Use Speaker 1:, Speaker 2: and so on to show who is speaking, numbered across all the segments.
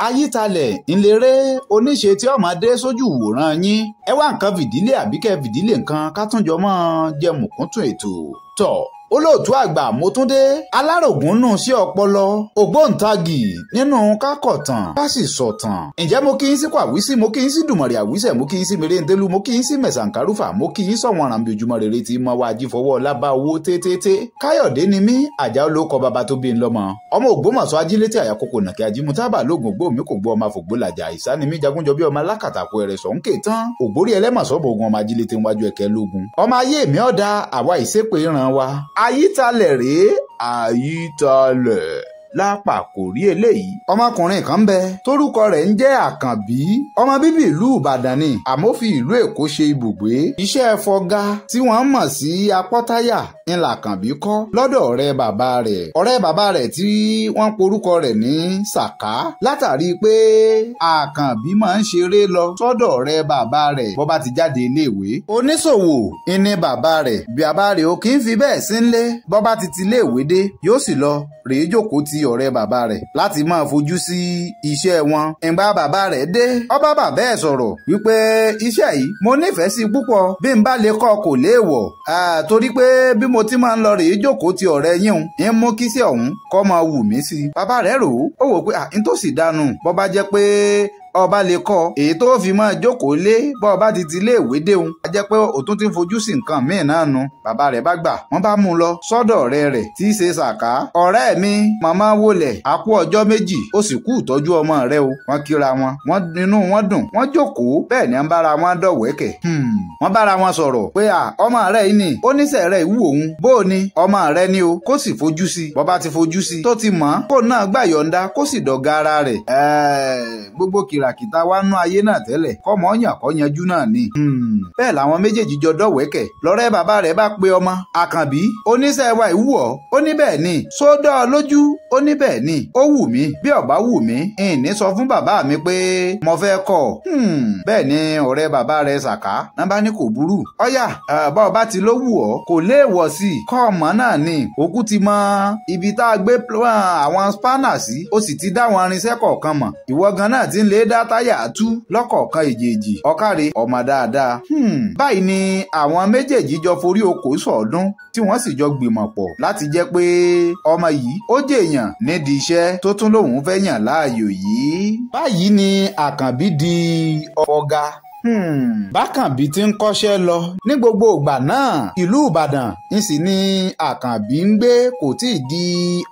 Speaker 1: Ayítalẹ̀ ńlẹrẹ oníṣe tí ọmọdé sójú wòran yín ẹ wá nǹkan fìdílé àbíkẹ́ fìdílé nǹkan ká tún jọ mọ́ jẹ mùkúntùn ètò tọ̀. Olóòtú àgbà Mọ́túndé alárògúnnù sí ọpọlọ ògbóǹtagì nínú kákọ̀tàn ká sì sọ̀tàn. Ǹjẹ́ mo kí yín sí Kwàwísì, mo kí yín sí Dùmọ̀rì Àwísẹ̀, mo kí yín sí Mèrèǹtélú, mo kí yín sí Mẹ̀sàǹkárùfà, mo kí yín sọ̀wọ́n àràǹbí ojúmọ́ rere tí mọ́ wá jífọwọ́ lábá owó tétété. Káyọ̀dé ni mí àjà olóko bàbá tó bí ń lọ́mọ. Ọmọ Ògbómọ̀ṣọ́ ajílétí àyàkókò nàkẹ́ ajímútábà lóògùn ògbó mi kò gbọ́ ọmọ àfògbólàjà àìsá ni mí jagunjọ bí ọmọ alákàtàkù ẹ̀rẹ̀ sọ̀ ń ké tán. Ògbórí ẹlẹ́mọ̀sọ́bọ̀ ogun ọmọ ajílétí wájú ẹ̀kẹ́ lógun. Ọmọ ayé mi ọ̀dà àwa ìsépè ìran wa. Ayítalẹ̀ rèé Ayítalẹ̀ lápá kò rí eléyìí. Ọmọkùnrin kan bẹ tórúkọ rẹ̀ ń jẹ́ Àkànbí. Ọmọ bíbí ìlú Ìbàdàn ni àmọ́ fi ìlú Èkó ṣe ibùgbé. Iṣẹ́ fọga tí wọ́n mọ̀ sí apọ́táyà ń l'Àkànbí kọ́ lọ́dọ̀ ọ̀rẹ́ bàbá rẹ̀. Ọ̀rẹ́ bàbá rẹ̀ tí wọ́n porúkọ rẹ̀ ní Sàká látàrí pé Àkànbí máa ń ṣeré lọ sọ́dọ̀ ọ̀rẹ́ bàbá rẹ̀ bó bá ti jáde iléèwé. Oníṣòwò ni bàbá rẹ̀. Bàbá rẹ̀ ò kì í fi bẹ́ẹ̀ sí ńlé bó bá ti iléèwé dé yóò sì lọ rèé jókòó ti ọ̀rẹ́ bàbá rẹ̀ láti máa fojú sí iṣẹ́ wọn. Ìgbà bàbá rẹ̀ dé ó bá bàbá ẹ̀ sọ̀rọ̀ wípé iṣẹ́ yìí mo nífẹ̀ẹ́ sí púpọ̀ bí n bá lè kọ́ kò léèwọ̀ torí pé bí mo ti máa ń lọ rèé jókòó ti ọ̀rẹ́ yín ń mú kíṣẹ́ ọ̀hún kó máa wù mí sí. Bàbá rẹ̀ rò ó wò pé n tó sì dànù bó bá jẹ́ pé ọba lè kọ èyí tó fi máa jókòó lé bọ́ ọba ti iléèwé déhùn a jẹ́ pé òtún ti ń fojú sí nǹkan míì náà nu. Bàbá rẹ̀ bá gbà wọ́n bá mú un lọ sọ́dọ̀ ọ̀rẹ́ rẹ̀ tí í ṣe Sàká. Ọ̀rẹ́ mi màmá wọlẹ̀ a kú ọjọ́ méjì ó sì kú ìtọ́jú ọmọ rẹ o. Wọ́n kíra wọn nínú wọn dùn wọ́n jókòó bẹ́ẹ̀ ni wọ́n bára wọn dọ̀wẹ́kẹ̀. Wọ́n bára wọn sọ̀rọ̀ pé ọmọ rẹ̀ yìí ni oníṣẹ́ rẹ̀ ìwú òun bó o ní ọmọ rẹ̀ ni o kó sì fojú sí bọ́ bá ti fojú sí tó ti mọ̀ kó náà gbà yọ̀ǹda kó sì dọ̀gá ara rẹ̀. Gbogbo kìràkìtà wa nú ayé náà tẹ́lẹ̀ kọ́mọ yàn kọ́ yanjú náà ni. Bẹ́ẹ̀ làwọn méjèèjì jọ dọ̀wẹ́kẹ̀ lọ́rẹ́ bàbá rẹ̀ bá pe ọmọ Àkànbí oníṣẹ́ wa ìwú ọ́ ó ní bẹ́ẹ̀ ni sódọ́ ọ lójú ó ní bẹ́ẹ̀ ni ó wù mí bí ó bá wù mí ìní sọ fún bàbá mi pé mo fẹ́ kọ́ bẹ́ẹ̀ ni ọ̀rẹ́ bàbá rẹ̀ Sàká náà bá ní kò burú ọ̀yà bá ọba ti ló wù ọ́ kò léèwọ̀ sí i kọ́ ọmọ náà ni òkú ti mọ ibi tá a gbé àwọn spanner sí ó sì ti dá àwọn irinṣẹ́ kọ̀ọ̀kan mọ̀ ìwọ gan náà ti ń lè dá táyà tú lọ́kọ̀ọ̀kan èjèèjì ọ̀kàrẹ̀ ọmọ dáadáa. Báyìí ni àwọn méjèèjì jọ forí okòó sọ̀ọ́dún tí wọ́n sì jọ gbìmọ̀ pọ̀ láti jẹ́ pé ọmọ yìí ó jèèyàn nídìí iṣẹ́ tó tún lòun fẹ́ yàn láàyò yìí. Báyìí ni Àkànbí di ọ̀gá. Bákànbí ti ń kọ́ṣẹ́ lọ ní gbogbo ìgbà náà ìlú Ìbàdàn ń sì ní Àkànbí ń gbé kò tí ì di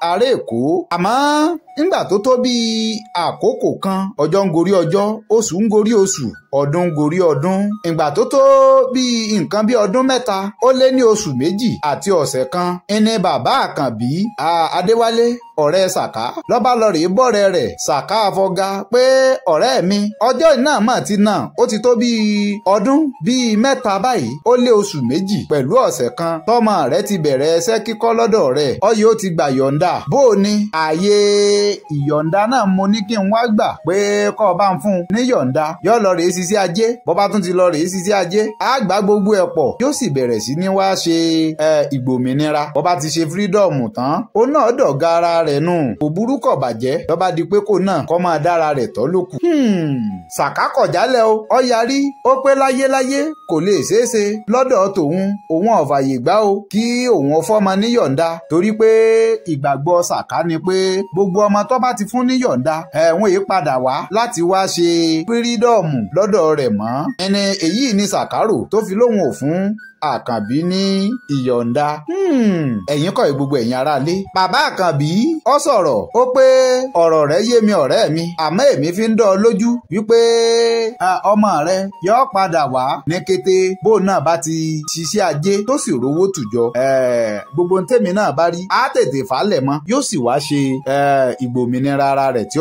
Speaker 1: ará Èkó. Àmọ́ nígbà tó tó bí àkókò kan ọjọ́ ń gorí ọjọ́ oṣù ń gorí oṣù ọdún ń gorí ọdún. Ìgbà tó tó bí nǹkan bí ọdún mẹ́ta ó lé ní oṣù méjì àti ọ̀sẹ̀ kan ẹni bàbá Àkànbí Adéwálé ọ̀rẹ́ Sàká lọ́ba lọ rèé bọ́rẹ̀ rẹ̀ Sàká Afọga pé ọ̀rẹ́ mi ọjọ́ náà mà ti nà ó ti tó bí ọdún bíi mẹ́ta báyìí ó lé oṣù méjì pẹ̀lú ọ̀sẹ̀ kan tọ́mọ rẹ̀ ti bẹ̀rẹ̀ ẹsẹ́ kíkọ́ lọ́dọ̀ rẹ̀ ọyẹ́ ó ti gbà yọ̀ǹda bó o ní ààyè ìyọ̀ǹda náà mo ní kí n wá gbà pé kọ́ ọ bá ń fún un ní yọ̀ǹda yóò lọ rèé ṣiṣẹ́ ajé bọ́bá tún ti lọ rèé ṣiṣẹ́ ajé á gbà gbogbo ẹ̀ pọ̀ yóò sì bẹ̀rẹ̀ sí ní wá ṣe ìgbòmìnira bọ́bá ti ṣe fírídọ̀mù tán ó náà dọ̀gá ara rẹ̀ nù kò burú kò bàjẹ́ lọ́ba di pé kò náà kọ́ máa dára rẹ̀ tọ́ lókù. Sàká kọ̀ jálẹ̀ o ọ yarí ó pé láyéláyé kò lè ṣeéṣe lọ́dọ̀ tòun òun ọ̀fàyè gbà o kí òun fọ́mọ níyọ̀ǹda torí pé ìgbàgbọ́ Sàká ni pé gbogbo ọmọ tó bá ti fún níyọ̀ǹda ẹ̀wọ̀n yìí padà wá láti wá ṣe fírídọ̀mù lọ́dọ̀ rẹ̀ mọ́ ẹni èyí ni Sàká rò tó fi lóhùn ò fún Àkànbí ní ìyọ̀ǹda. Ẹ̀yin kọ́ gbogbo ẹ̀yin aráalé. Bàbá Àkànbí ó sọ̀rọ̀ ó pé ọ̀rọ̀ rẹ̀ yé mi ọ̀rẹ́ mi àmọ́ èmi fi ń dán ọ lójú wípé ọmọ rẹ yóò padà wá ní kété bó náà bá ti ṣiṣẹ́ ajé tó sì rówó tùjọ. Gbogbo ntẹ́mi náà bá rí á tètè fàálẹ̀ mọ́ yóò sì wá ṣe ìgbòmìnira ara rẹ̀ tí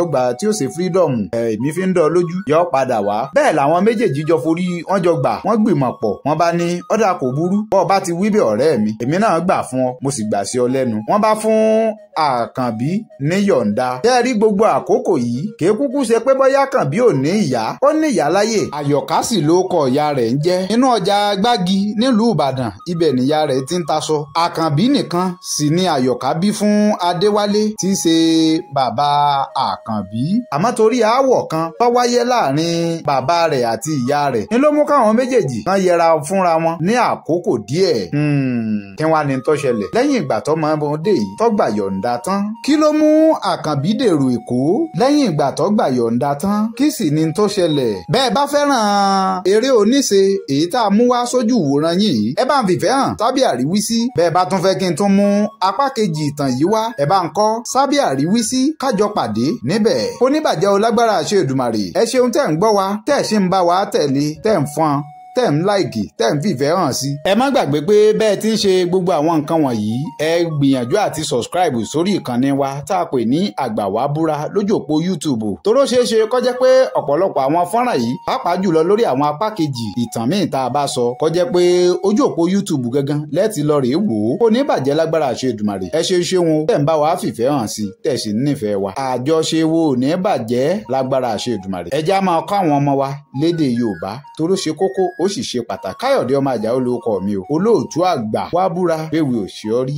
Speaker 1: ó ṣe fírídọ̀mù. Èmi fi ń dán ọ lójú yóò padà wá. Bẹ́ẹ̀ làwọn méjèèjì jọ forí wọ́n jọ gbà wọ́n gbìmọ̀ pọ̀ wọ́n bá ní ọ̀dà kò burú bọ́ bá ti wí bí ọ̀rẹ́ mi èmi náà gbà fún ọ mo sì gbà sí ọ lẹ́nu. wọ́n bá fún Àkànbí ní yọ̀ǹda. tẹ́ rí gbogbo àkókò yìí kì í kúkú ṣe pé bóyá Àkànbí ò ní ìyá ó ní ìyá láyè. Àyọ̀ká sì ló kọ ìyá rẹ̀ ń jẹ́. inú ọjà Gbági nílùú Ìbàdàn ibẹ̀ níyá rẹ̀ ti ń taṣọ. Àkànbí nìkan sì ni Àyọ̀ká bí fún Adéwálé tí í ṣe bàbá Àkànbí. àmọ́ torí aáwọ̀ kan tó wáyé láàrin bàbá rẹ̀ àti ìyá rẹ̀ ni ló mú káwọn méjèèjì kan yẹra fúnra wọn ní àkókò díẹ̀. kí wàá ní tó ṣẹlẹ̀ lẹ́yìn ìgbà tọ́mọ ọmọdé yìí tó gbà yọ̀ǹda tán. kí ló mú Àkànbí dèrò Èkó lẹ́yìn ìgbà tó gbà yọ̀ǹda tán? kí sì ni tó ṣẹlẹ̀? bẹ́ẹ̀ bá fẹ́ràn eré oníṣe èyí tá a mú wá sójú ìwòran yìí ẹ bá ń fìfẹ́ hàn sábẹ́ àríwísí. bẹ́ẹ̀ bá tún fẹ́ kí n tún mú apá kejì ìtàn yìí wá ẹ bá ń kọ sábẹ́ àríwísí kájọ pàdé níbẹ̀. oníbàjẹ́ olágbára àṣẹ Èdùmàrè ẹ ṣeun tẹ́ ń gbọ́ wa tẹ́ ẹ̀ ṣì ń bá wa tẹ̀lé tẹ́ ń fọn tẹ́ ń láìkì tẹ́ ń fìfẹ́ hàn sí. ẹ má gbàgbé pé bẹ́ẹ̀ ti ń ṣe gbogbo àwọn nǹkan wọ̀nyí ẹ gbìyànjú àti subscribe sórí ìkànnì wa tá a pè ní Àgbàwábúra lójú òpó YouTube. toró ṣeé ṣe kó jẹ́ pé ọ̀pọ̀lọpọ̀ àwọn fọ́nrán yìí pàápàá jùlọ lórí àwọn apá kejì ìtàn míì tá a bá sọ kó jẹ́ pé ojú òpó YouTube gangan lẹ́ẹ̀tì lọ rèé wò ó. kò ní bàjẹ́ lágbára àṣẹ Èdùmàrè ẹ ṣe ṣeun tẹ́ ń bá wa fìfẹ́ hàn sí tẹ́ sì nífẹ̀ẹ́ wa. àjọṣe wo ò ní bàjẹ́ lágbára àṣẹ Èdùmàrè. ẹ já máa kọ́ àwọn ọmọ wa lédè Yorùbá toró ṣe kókó ó sì ṣe pàtàkì. Káyọ̀dé ọmọ Àjàó lórúkọ mi o. olóòtú àgbà wá búra bẹ́ẹ̀ wí ò ṣe ọ́ rí.